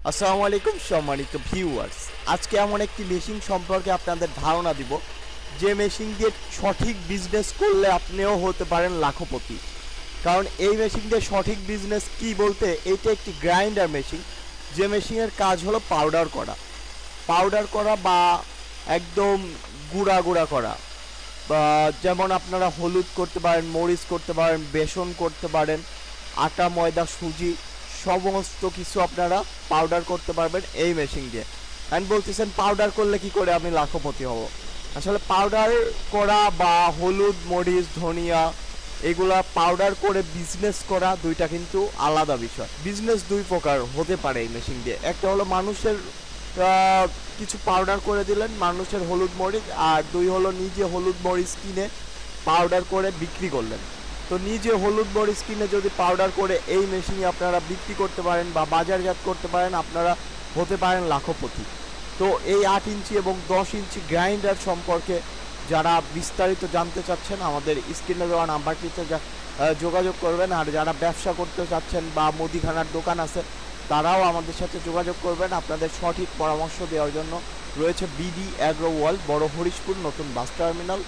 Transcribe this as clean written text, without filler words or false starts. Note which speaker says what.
Speaker 1: আসসালামু আলাইকুম সম্মানিত ভিউয়ার্স, আজকে এমন একটি মেশিন সম্পর্কে আপনাদের ধারণা দিব যে মেশিন দিয়ে সঠিক বিজনেস করলে আপনিও হতে পারেন লাখপতি। কারণ এই মেশিন দিয়ে সঠিক বিজনেস কি বলতে, এটা একটি গ্রাইন্ডার মেশিন, যে মেশিনের কাজ হলো পাউডার করা বা একদম গুঁড়া গুঁড়া করা। বা যেমন আপনারা হলুদ করতে পারেন, মরিচ করতে পারেন, বেসন করতে পারেন, আটা ময়দা সুজি সমস্ত কিছু আপনারা পাউডার করতে পারবেন এই মেশিন দিয়ে। অ্যান্ড বলতেছেন পাউডার করলে কি করে আমি লাখপতি হব? আসলে পাউডার করা বা হলুদ মরিচ ধনিয়া এগুলা পাউডার করে বিজনেস করা দুইটা কিন্তু আলাদা বিষয়। বিজনেস দুই প্রকার হতে পারে এই মেশিন দিয়ে। একটা হলো মানুষের কিছু পাউডার করে দিলেন মানুষের হলুদ মরিচ, আর দুই হলো নিজে হলুদ মরিচ কিনে পাউডার করে বিক্রি করলেন। তো নিজে হলুদ মরিচ কিনে যদি পাউডার করে এই মেশিনে আপনারা বিক্রি করতে পারেন বা বাজারজাত করতে পারেন, আপনারা হতে পারেন লাখপতি। তো এই 8 ইঞ্চি এবং 10 ইঞ্চি গ্রাইন্ডার সম্পর্কে যারা বিস্তারিত জানতে চাচ্ছেন আমাদের স্ক্রিনে দেওয়া নাম্বারটিতে যোগাযোগ করবেন। আর যারা ব্যবসা করতে চাচ্ছেন বা মুদিখানার দোকান আছে তারাও আমাদের সাথে যোগাযোগ করবেন আপনাদের সঠিক পরামর্শ দেওয়ার জন্য। রয়েছে বিডি অ্যাগ্রো ওয়ার্ল্ড, বড় হরিশপুর, নতুন বাস টার্মিনাল।